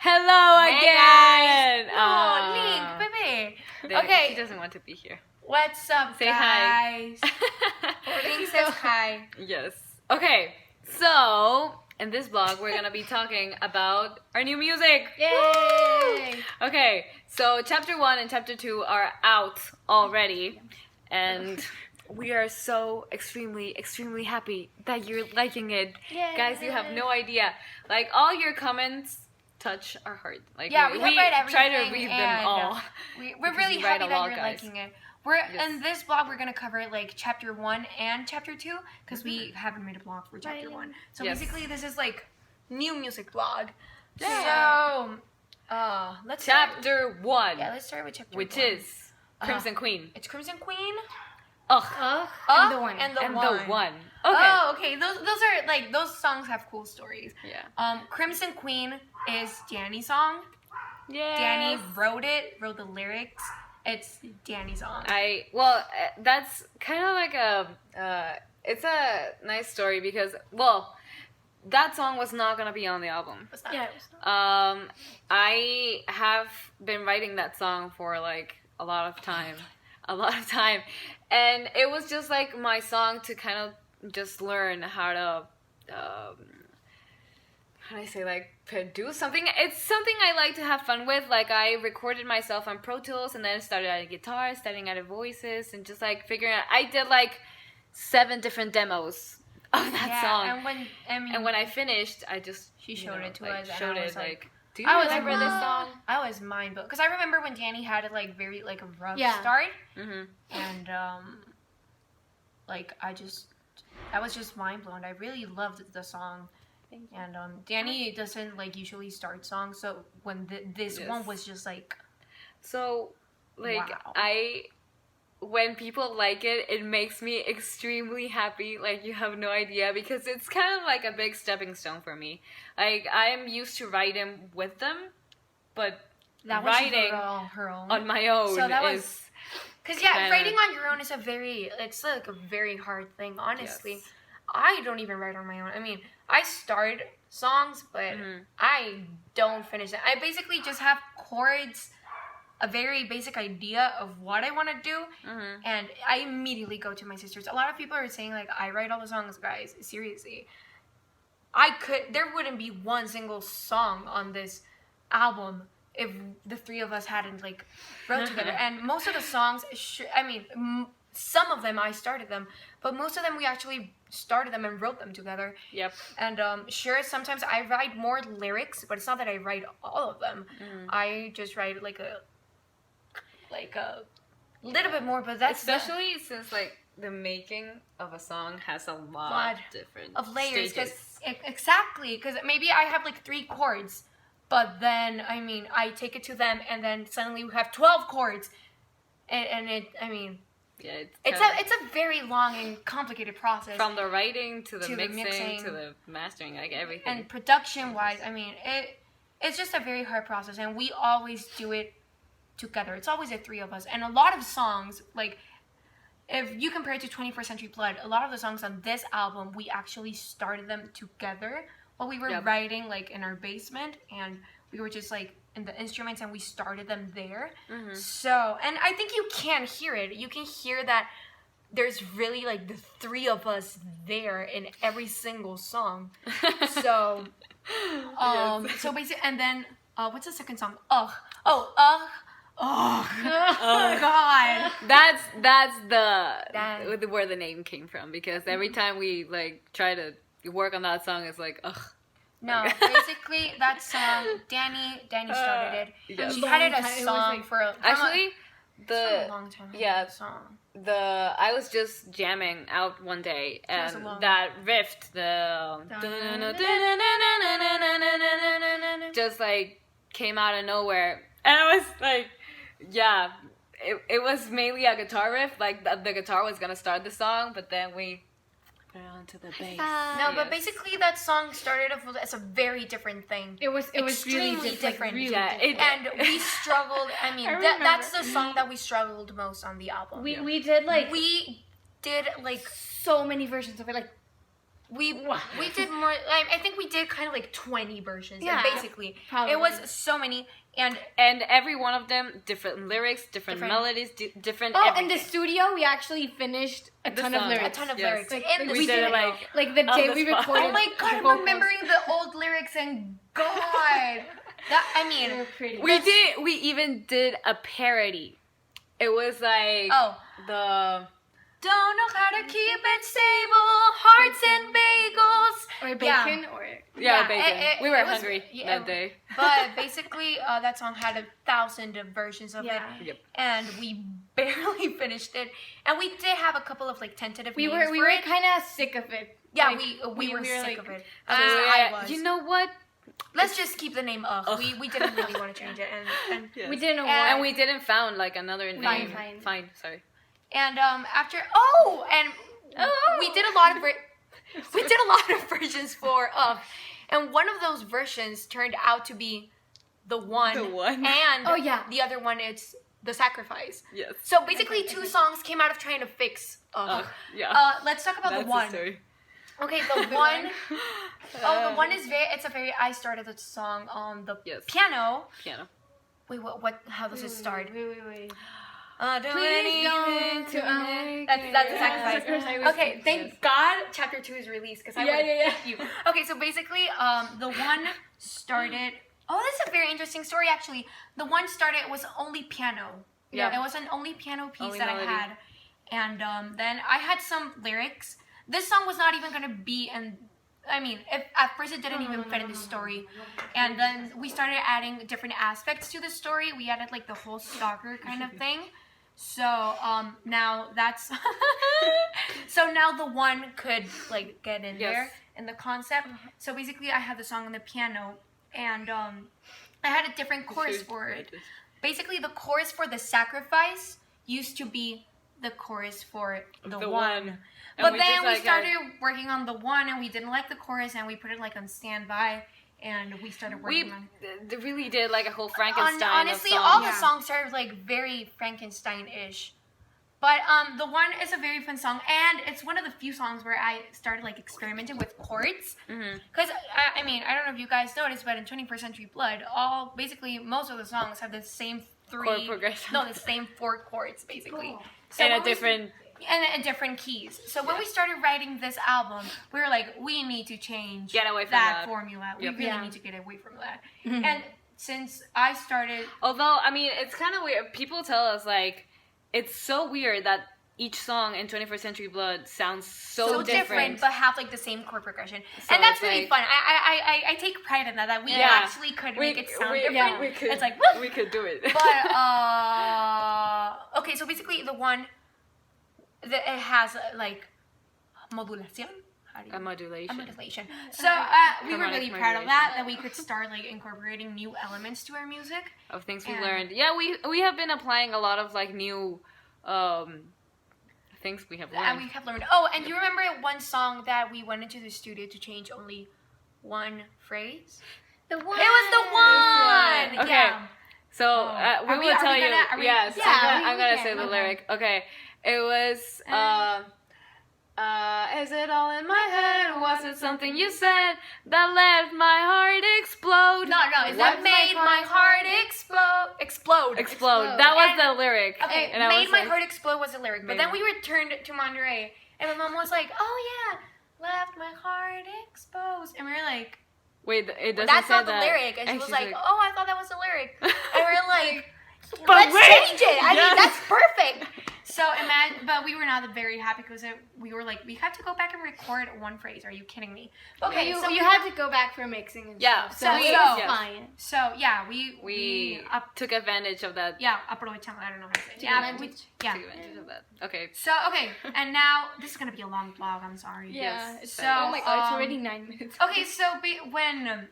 Hello Hey again. guys. No, Link, baby. Okay. She doesn't want to be here. What's up, Say guys? hi. Link says hi. Yes. Okay. So in this vlog, we're gonna be talking about our new music. Yay! Woo! Okay. So chapter 1 and chapter 2 are out already, and we are so extremely happy that you're liking it. Yay. Guys, you have no idea. Like, all your comments touch our heart. Like, Yeah, we have read everything. try to read them all. We're really you write happy a that lot, you're guys. liking it. In this vlog, we're gonna cover like chapter 1 and chapter 2 because we haven't made a vlog for chapter 1. So basically, this is like new music vlog. Yeah. So, let's Chapter 1. Yeah, let's start with chapter 1. Which is Crimson Queen. It's Crimson Queen. Ugh. And the one. And the one. Okay. Oh, okay. Those are like those songs have cool stories. Yeah. Crimson Queen is Dany's song. Yeah. Dany wrote the lyrics. It's Dany's song. That's kind of like it's a nice story because, that song was not gonna be on the album. It's not. Yeah, it was not. I have been writing that song for like a lot of time, and it was just like my song to kind of just learn how to, how do I say, like, produce something. It's something I like to have fun with. Like, I recorded myself on Pro Tools and then started adding guitar, starting adding voices, and just like figuring out. I did like 7 different demos of that song. And when I finished, I just showed it to like, us. Showed and it like, like. Do you remember this song? I was mind blown because I remember when Dany had it like very like a rough start, and like I was just mind blown. I really loved the song, and Dany doesn't like usually start songs, so when this one was just like, so like wow. When people like it, it makes me extremely happy. Like, you have no idea, because it's kind of like a big stepping stone for me. Like, I'm used to writing with them, but that writing her own on my own so that is... Because writing on your own is it's like a very hard thing, honestly. Yes. I don't even write on my own. I mean, I start songs, but I don't finish it. I basically just have chords, a very basic idea of what I want to do, and I immediately go to my sisters. A lot of people are saying, like, I write all the songs. Guys, seriously. There wouldn't be one single song on this album if the 3 of us hadn't, like, wrote together. And most of the songs, some of them I started them, but most of them we actually started them and wrote them together. Yep. And sure, sometimes I write more lyrics, but it's not that I write all of them. I just write like a little bit more, but that's especially since like the making of a song has a lot different of layers. Stages. Because maybe I have like 3 chords, but then I take it to them, and then suddenly we have 12 chords, and it's a very long and complicated process. From the writing to the mixing to the mastering, like everything. And production wise, it's just a very hard process, and we always do it together. It's always the 3 of us. And a lot of songs, like, if you compare it to 21st Century Blood, a lot of the songs on this album, we actually started them together while we were writing, like, in our basement, and we were just, like, in the instruments, and we started them there. So, and I think you can hear it. You can hear that there's really, like, the 3 of us there in every single song. So, so basically, and then, what's the second song? Oh God! That's where the name came from, because every time we like try to work on that song, it's like ugh. No, basically that song, Dany started it. Yes. She had it a song for a long time. Yeah, song. I was just jamming out one day, and that riff, just like came out of nowhere, and I was like. Yeah, it was mainly a guitar riff. Like, the guitar was gonna start the song, but then we put it onto the bass. No, but basically that song started off as a very different thing. It was extremely really different. Really different. And we struggled. That's the song that we struggled most on the album. We did we did like so many versions of it, like we did more. I think we did kind of like 20 versions. Yeah, Basically, probably. it was so many, and every one of them different lyrics, different melodies, different. Oh, everything. in the studio, we actually finished a ton of song. lyrics. a ton of Yes. lyrics. Like, In the we did studio. it like the on day the we spot. recorded. Oh my god, the I'm vocals. remembering the old lyrics and God. I mean, They were pretty. We even did a parody. It was like the don't know how to keep it stable, hearts and bagels. Or bacon, or bacon. We were it was- hungry yeah, that day. But basically, that song had 1,000 versions of it, Yep. and we barely finished it. And we did have a couple of like tentative we names were for it. kind of sick of it. Yeah, Like, we were sick like, of it. So, At least I was. you know what? Let's just keep the name Ugh. We didn't really want to change it, and Yes. We didn't know And- And we didn't found like another name. Fine. Sorry. after we did a lot of versions for and one of those versions turned out to be the one, The one. and Oh, yeah. the other one it's the sacrifice. Yes. So basically, two songs came out of trying to fix Ugh. Yeah. Let's talk about That's the one. the story. Okay, the one. The one is I started the song on the Yes. piano. Piano. Wait, what? How does it start? Wait. Do Please anything don't to make That's a it. sacrifice. Yeah. Okay, thank God chapter 2 is released because I would hate you. Okay, so basically, the one started. Oh, this is a very interesting story actually. The one started was only piano. Yeah. It was an only piano piece Only that melody. I had, and then I had some lyrics. This song was not even gonna be in. I mean, at first it didn't even fit in the story, and then we started adding different aspects to the story. We added like the whole stalker kind of thing. So now that's so now the one could like get in there in the concept. So basically, I had the song on the piano, and I had a different chorus for it. Basically, the chorus for the sacrifice used to be the chorus for the one. But then we started working on the one, and we didn't like the chorus, and we put it like on standby, and we started working on it. We really did like a whole Frankenstein. Honestly, of songs. all the songs are like very Frankenstein-ish. But the one is a very fun song, and it's one of the few songs where I started like experimenting with chords. Because I mean, I don't know if you guys noticed, but in 21st Century Blood, most of the songs have the same Chord progression. the same 4 chords basically. Cool. So and when a different. and different keys. So when we started writing this album, we were like, we need to change Get away from that that. formula. Yep. We really need to get away from that. And since I started, Although I mean, it's kind of weird. People tell us like, it's so weird that each song in 21st Century Blood sounds so different, but have like the same chord progression, So and that's it's really like- fun. I take pride in that we actually could make it sound different. We could, It's like, we could do it. but okay, so basically the one that it has like modulación. How do you A modulation. A modulation. So we were really proud of that we could start like incorporating new elements to our music. Of things we And- learned. Yeah, we have been applying a lot of like new things we have And learned. we have learned. Oh, and you remember one song that we went into the studio to change only one phrase? The one. It was the one. Okay. Yeah. So Are we we- will are tell we you. gonna- are we- Yes, Yeah, I'm gonna we say can. the Okay. lyric. Okay, it was. Is it all in my head? Was it something you said that let my heart explode? No, is that made my heart explode? Explode. That was And- the lyric. Okay, And I made was my like- heart explode was the lyric. But Made then my- we returned to Monterey, and my mom was like, "Oh yeah, left my heart exposed," and we were like, Wait, it doesn't "That's say not the that. lyric." And she was she's like, "Oh, I thought that was the lyric," and we were like, But "Let's wait, change it." I mean, yes. that's perfect. So but we were not very happy because we were like, we have to go back and record one phrase. Are you kidding me? Okay, You, so you had to go back for mixing and Yeah, stuff. so So we- it yeah. was fine. So yeah, we we up, took advantage of that. yeah, aprovechamos. I don't know how to say it. Took Yeah, advantage. yeah. Took advantage of that. Okay. So okay, and now this is gonna be a long vlog. I'm sorry. Yeah. Yes. So, So, oh my god, it's um, already 9 minutes. Okay, so when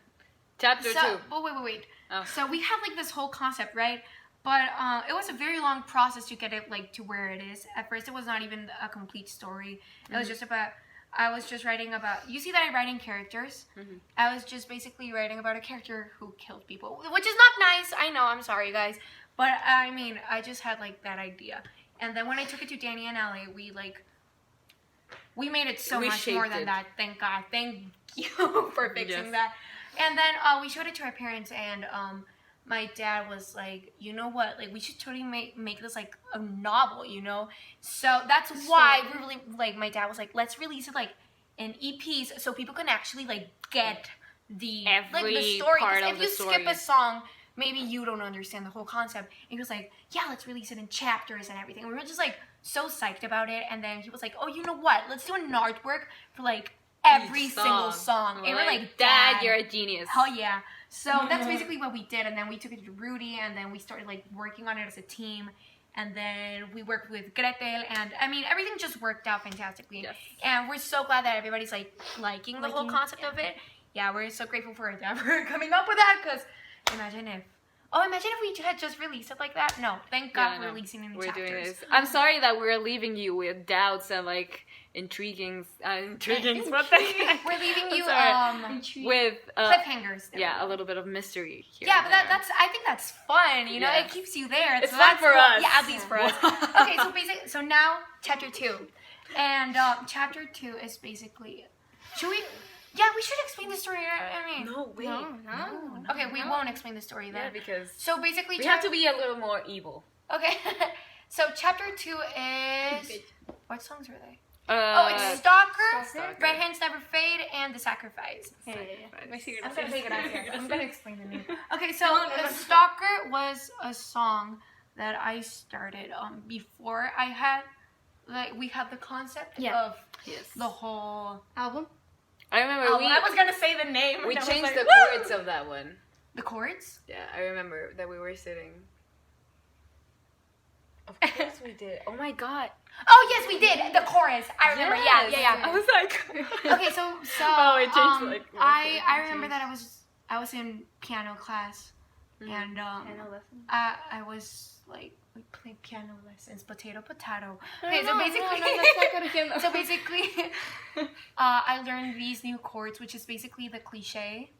Chapter so, 2. oh wait. Oh. So we had like this whole concept, right? But it was a very long process to get it like to where it is. At first, it was not even a complete story. It was just about. I was just writing about. You see that I'm writing characters. I was just basically writing about a character who killed people, which is not nice. I know. I'm sorry, guys. But I mean, I just had like that idea. And then when I took it to Dany and Ale, we made it so We much more shaped than it. that. Thank God. Thank you for fixing Yes. that. And then we showed it to our parents, and my dad was like, you know what? Like, we should totally make this like a novel, you know? So that's why we really, like, my dad was like, let's release it like in EPs so people can actually like get the Every the story. 'Cause part of if the you story. skip a song, maybe you don't understand the whole concept. And he was like, yeah, let's release it in chapters and everything. And we were just like so psyched about it. And then he was like, oh, you know what? Let's do an artwork for like every Each single song. And we're like, Dad, you're a genius. hell yeah. So that's basically what we did. And then we took it to Rudy, and then we started like working on it as a team. And then we worked with Gretel, and I mean, everything just worked out fantastically. Yes. And we're so glad that everybody's like liking the whole concept of it. Yeah, we're so grateful for Endeavor coming up with that, because imagine if we had just released it like that. No, thank God Yeah, we're no. releasing it in We're chapters. doing this. I'm sorry that we're leaving you with doubts and like intriguing. What the heck? We're leaving you Sorry. With cliffhangers. There we yeah, go. a little bit of mystery here. Yeah, and but there. that's I think that's fun. You know, Yes. it keeps you there. It's So fun that's for cool. us. Yeah, at least for us. Okay, so basically, so now chapter 2, and chapter 2 is basically. Should we? Yeah, we should explain the story. I mean, No, wait. No. okay, we won't explain the story then. Yeah, because So basically, we have to be a little more evil. Okay, so chapter 2 is what songs are they? Oh, It's Stalker, Stalker. Red Hands Never Fade, and The Sacrifice. Yeah. My secret. I'm gonna take it out here. I'm gonna explain the name. Okay, so no. Stalker was a song that I started before I had we had the concept Yeah. of Yes. the whole Album. I remember I was gonna say the name. we and I was changed like, the "Woo!" chords of that one. The chords? Yeah, I remember that we were sitting. Of course we did. Oh my god. Oh yes, we did the chorus. I remember. Yes. Yeah. I was like. Okay, so Oh, it changed like. I remember that I was in piano class, Mhm. and Piano lesson. I was like we played piano lessons, potato. Okay, so No, basically, let's not go to piano. so basically, I learned these new chords, which is basically the cliche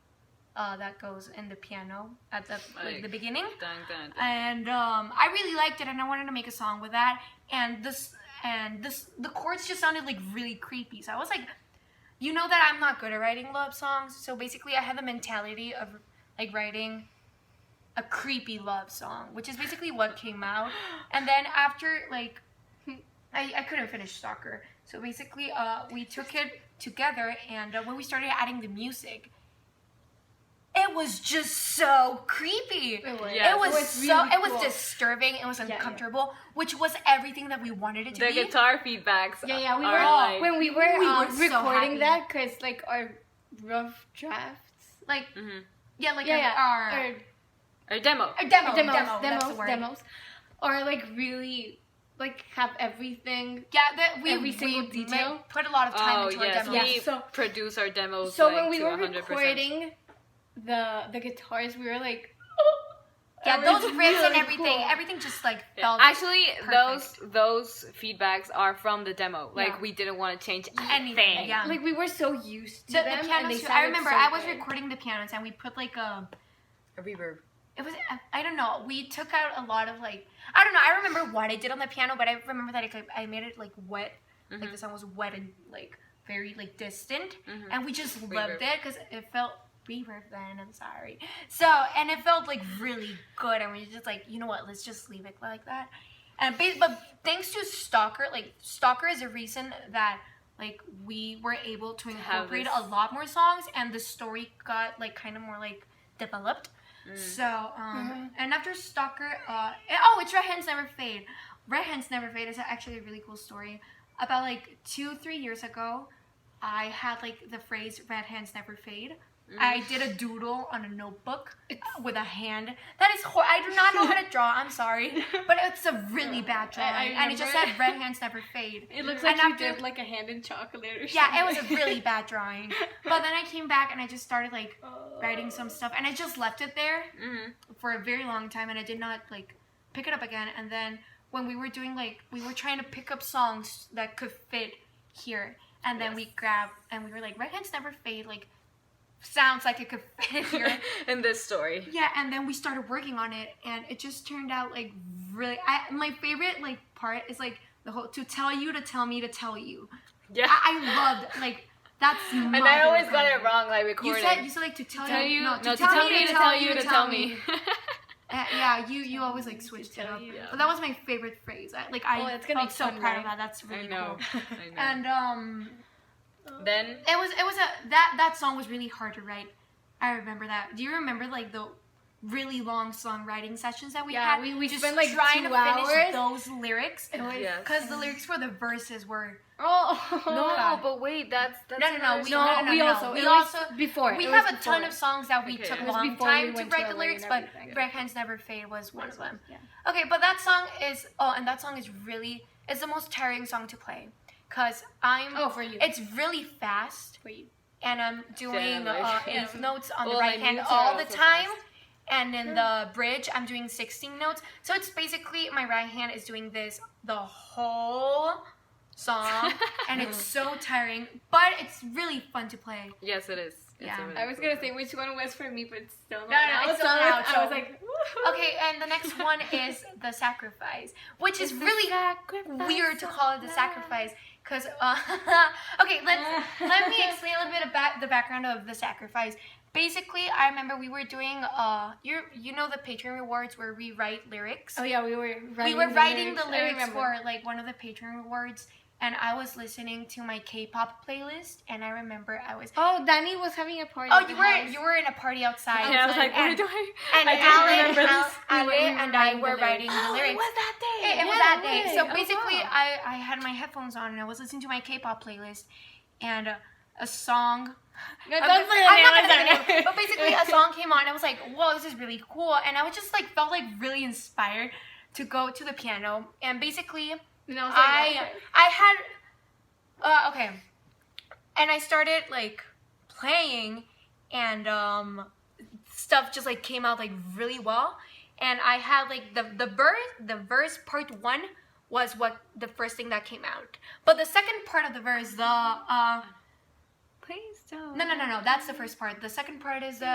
that goes in the piano at the beginning. Dun, dun, dun. And I really liked it, and I wanted to make a song with that. And the chords just sounded like really creepy. So I was like, you know that I'm not good at writing love songs. So basically, I had the mentality of like writing a creepy love song, which is basically what came out. And then after like, I couldn't finish Stalker. So basically, we took it together, and when we started adding the music, it was just so creepy. It was. Yeah. It was really it was cool. disturbing. It was yeah. uncomfortable, which was everything that we wanted it to The be. guitar feedbacks. Yeah, we are were like, when we were so recording happy. that because like our rough drafts, Like Mhm. yeah, like our A demo. our demo, that's the word. demos, or like really like have everything. Yeah, that Every single detail. put a lot of time Oh into our yes, demo. we Yeah, so- produce our demos. So like, when we to were 100%. recording the guitars, we were like, Yeah, that those was riffs and really everything, cool. everything just like Yeah. felt Actually, perfect. those feedbacks are from the demo. Like Yeah. we didn't want to change anything. anything. Yeah. Like we were so used to the them, and pianos. they Too. I sounded remember so I was good. recording the pianos, and we put like a. A reverb. It was I don't know. We took out a lot of like I don't know. I remember what I did on the piano, but I remember that I made it like wet. Like Mhm. the song was wet and like very like distant, Mhm. and we just Reverb. loved it because it felt reverb. Then I'm sorry. So and it felt like really good, and we were just like, you know what? Let's just leave it like that. And but thanks to Stalker, like Stalker is a reason that like we were able to have incorporate this- a lot more songs, and the story got like kind of more like developed. So, and after Stalker, it's Red Hands Never Fade. Red Hands Never Fade is actually a really cool story. About like 2-3 years ago, I had like the phrase Red Hands Never Fade. I did a doodle on a notebook with a hand. That is I do not know how to draw, I'm sorry. But it's a really bad drawing. And it just remember. said Red Hands Never Fade. It looks And like you after- did like a hand in chocolate or something. Yeah, it was a really bad drawing. But then I came back and I just started like writing some stuff. And I just left it there Mhm. for a very long time, and I did not like pick it up again. And then when we were doing like we were trying to pick up songs that could fit here, and then we grabbed and we were like Red Hands Never Fade like sounds like it could fit here. In this story. Yeah, and then we started working on it, and it just turned out like really my favorite like part is like the whole to tell you to tell me to tell you. Yeah. I loved like that's. And I always got it wrong, like recording. You said like to tell tell you. you, No, no, to tell me, to tell you, to tell me. Yeah, you always like switched it up. Yeah. But that was my favorite phrase. it's I gonna felt be so fun, proud right? of that. That's really I know. cool. I know. And Then it was that song was really hard to write. I remember that. Do you remember like the really long songwriting sessions that we had? we just spent like trying 2 to hours. finish those lyrics. Yes. Because the lyrics for the verses were no, God. but wait, that's no. another We, song. no, we no, also we it was also before we it have was a ton before. of songs that we Okay. took It a was long before time we to went write to the LA lyrics, and but everything. Break Hands Never Fade was one of them. Yeah. Okay, but that song is and that song is really it's the most tiring song to play, cause for you. it's really fast for you. and I'm doing like, eighth notes on the Well, right my hand mutes are all the also time. fast. And in the bridge, I'm doing 16 notes. So it's basically my right hand is doing this the whole song. And it's so tiring, but it's really fun to play. Yes, it is. Yeah. Really I was cool gonna song. say which one was for me, but it's still not No, out. it's still so not out, I so- was like, woohoo. Okay, and the next one is The Sacrifice, which is really weird to call it The Sacrifice. Because, okay, let me explain a little bit about the background of The Sacrifice. Basically, I remember we were doing, you know the Patreon rewards where we write lyrics? Oh yeah, we were writing the I lyrics remember. for like one of the Patreon rewards, and I was listening to my K-pop playlist, and I remember I was. Oh, Dany was having a party. Oh, at the you house. were in a party outside. Yeah, I was like, why and, do I? and I didn't remember this. Ale and I writing were the writing lyrics. the lyrics. It was that day. It was Yeah, that it day. was. So Oh, basically, wow. I had my headphones on and I was listening to my K-pop playlist, and a song. No, I'm don't say the I'm name, not I'm gonna say the sorry. name, but basically a song came on and I was like, whoa, this is really cool. And I was just like, felt like really inspired to go to the piano. And basically, And I was like, I had, okay. And I started like playing and stuff just like came out like really well. And I had like the verse part 1 was what the first thing that came out. But the second part of the verse, Please don't. no, that's the first part. The second part is the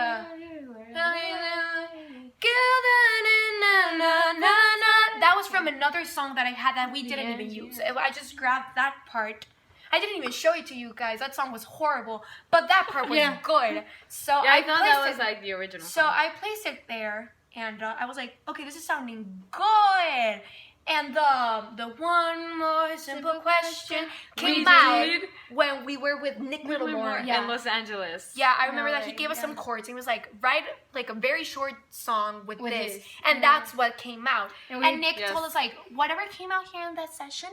that was from another song that I had that we didn't even use. I just grabbed that part. I didn't even show it to you guys. That song was horrible, but that part was good. So Yeah, I thought that placed was like the original. So I placed it there, and I was like, okay, this is sounding good. And the one more simple question came out when we were with Nick Littlemore. in Los Angeles. Yeah, I remember that he Right, gave us some yeah. chords. He was like, write like a very short song with With this, this. and that's what came out. And And, we- Nick Yes. told us like, whatever came out here in that session,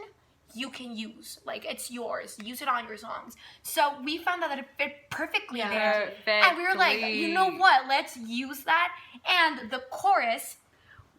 you can use. Like it's yours. Use it on your songs. So we found out that it fit perfectly there, and we were like, you know what? Let's use that. And the chorus.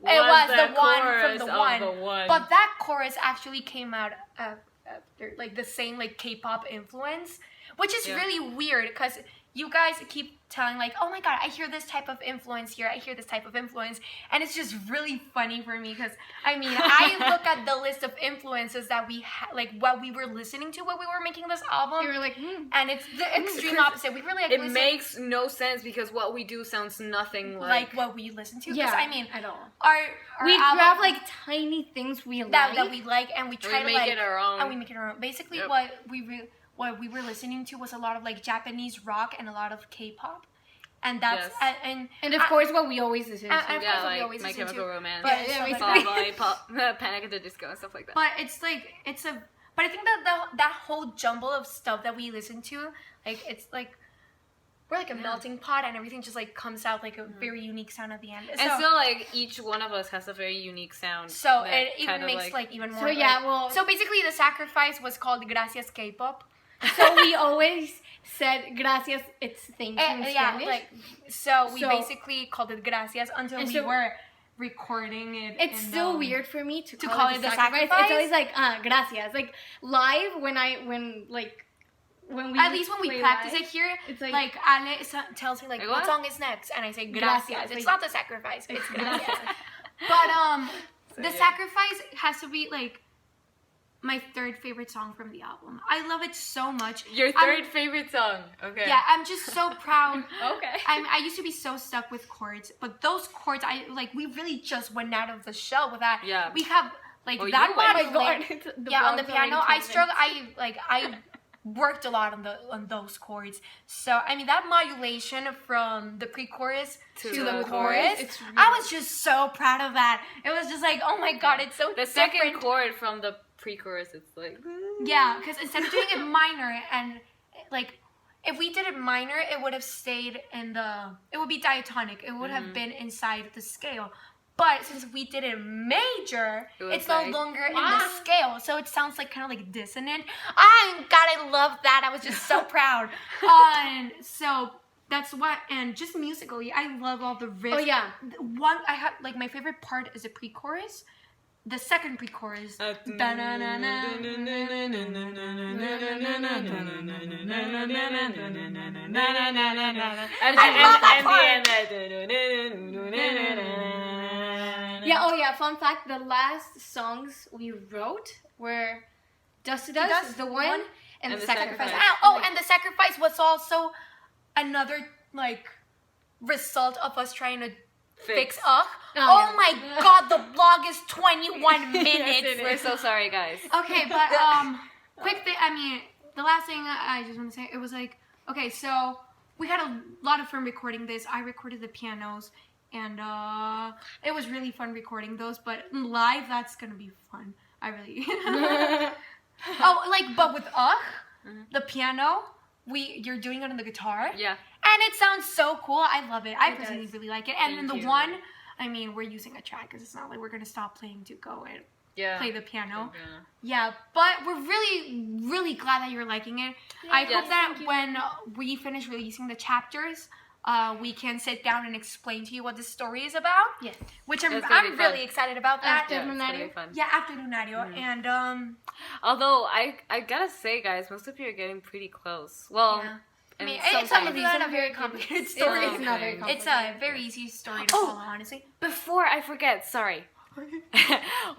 It was the one from the one. But that chorus actually came out after like the same like K-pop influence, which is really weird because you guys keep telling like, oh my god, I hear this type of influence here, I hear this type of influence, and it's just really funny for me because I mean I look at the list of influences that we had, like what we were listening to when we were making this album, You were like, and it's the extreme opposite. We really like It listen makes no sense because what we do sounds nothing like what we listen to. yeah, Because I mean, at all. our We album, grab like tiny things we like. that we like, and we try We to make like it our own. and we make it our own. Basically, Yep. what we were listening to was a lot of like Japanese rock and a lot of K-pop, and that's Yes. and of course, what we always listen to. and of course Yeah, what we like always My listen Chemical to. Romance, But Yeah, stuff basically. like that. Panic at the Disco, and stuff like that. But it's like but I think that that whole jumble of stuff that we listen to, like it's like we're like a melting pot, and everything just like comes out like a very unique sound at the end. And So, still, like each one of us has a very unique sound. so that it even kinda, makes like even more. So yeah, like- well, So basically, the sacrifice was called Gracias K-pop. so we always said gracias. It's thank you in Yeah, Spanish. like so we So- basically called it Gracias until And we so- were recording it. It's in, still weird for me to call it the sacrifice? It's always like gracias. Like live when we At least when we play practice live, it here, it's like, like- Ale tells me like Like what what? song is next, and I say Gracias. Gracias, It's like- not the sacrifice. It's Gracias. But So, the yeah. sacrifice has to be like my third favorite song from the album. I love it so much. Your I'm- 3rd favorite song. Okay. Yeah, I'm just so proud. Okay. I used to be so stuck with chords, but those chords, we really just went out of the shell with that. Yeah. we have like Oh, that you one. went. Oh my god! Yeah, on the piano, I struggle. I worked a lot on those chords. So I mean that modulation from the pre-chorus to the chorus, it's really I was just so proud of that. It was just like, oh my god, it's so The different. second chord from the pre-chorus, it's like Yeah, because instead of doing it minor and like if we did it minor, it would have stayed in it would be diatonic. It would have been inside the scale. But since we did it major, it's no longer in the scale. So it sounds like kind of like dissonant. God, I love that. I was just so proud. So that's what, and just musically, I love all the riffs. Oh yeah. I have like my favorite part is the pre-chorus. The second pre-chorus. I love that part. Yeah, oh yeah, fun fact, the last songs we wrote were Dust to Dust, the one, and the Sacrifice. And the Sacrifice was also another, like, result of us trying to fix Oh, my god, the vlog is 21 minutes. We're so sorry, guys. Okay, but, quick thing, I mean, the last thing I just want to say, it was like, okay, so we had a lot of fun recording this. I recorded the pianos. And it was really fun recording those, but live, that's gonna be fun. I really. But with the piano, you're doing it on the guitar. Yeah. And it sounds so cool. I love it. I personally does. really like it. And Thank then the you. one, I mean, we're using a track because it's not like we're gonna stop playing to go and play the piano. Yeah, but we're really, really glad that you're liking it. I hope that when we finish releasing the chapters, we can sit down and explain to you what the story is about. Yes. Which I'm That's gonna be really fun. excited about that. After Yeah, it's gonna Lunario. be fun. Yeah, after Lunario. And Although I gotta say, guys, most of you are getting pretty close. Well, yeah. I and mean, sometimes- it's not a very complicated story. It's not very It's a very easy story to follow, honestly. Before I forget, sorry.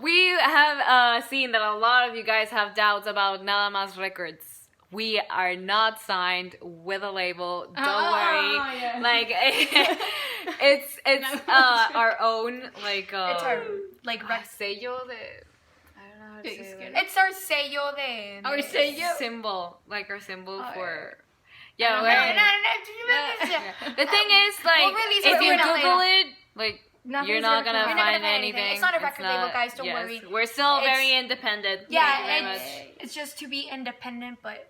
We have seen that a lot of you guys have doubts about Nada Mas Records. We are not signed with a label. Don't worry. Yeah. Like it's our own like It's our sello de. I don't know how to say it. It's our sello de. Our sello. Symbol, like our symbol Oh, for. No, Yeah. The thing is, like, We'll release if it you later. Google it, like. Nothing's You're not gonna gonna come You're not find gonna find anything. anything. It's not a record label, guys, don't worry. We're still It's- very independent. Yeah, Thank you very much. it's just to be independent, but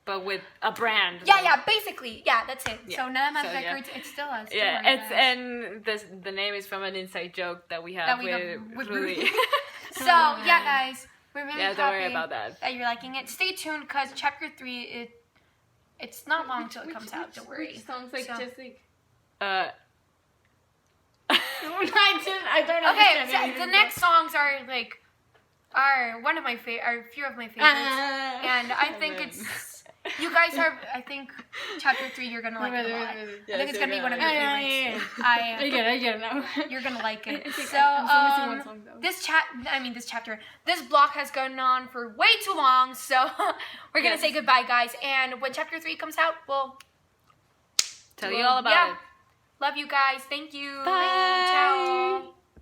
But with a brand. yeah, basically, yeah, that's it. Yeah. So Nada Mas So, yeah. Records, it's still us. don't Yeah, worry, it's guys. and the name is from an inside joke that we have with Rudy. Rudy. So yeah, guys, we're really Yeah, happy don't worry about that. you're liking it. Stay tuned because chapter 3, it's not long till it comes out. Don't worry. Which sounds like So- just like. Okay, understand so anything. the next songs are one of my are a few of my favorites, and I think man. it's you guys are. I think chapter 3 you're gonna like it a lot. I think it's gonna be one of your favorites. I get it now. You're gonna like it. It's like, So I'm still missing one song though. this chapter, this block has gone on for way too long. So we're gonna Yes. say goodbye, guys. And when chapter 3 comes out, we'll Tell you all about it. love you guys. Thank you. Bye. Ciao.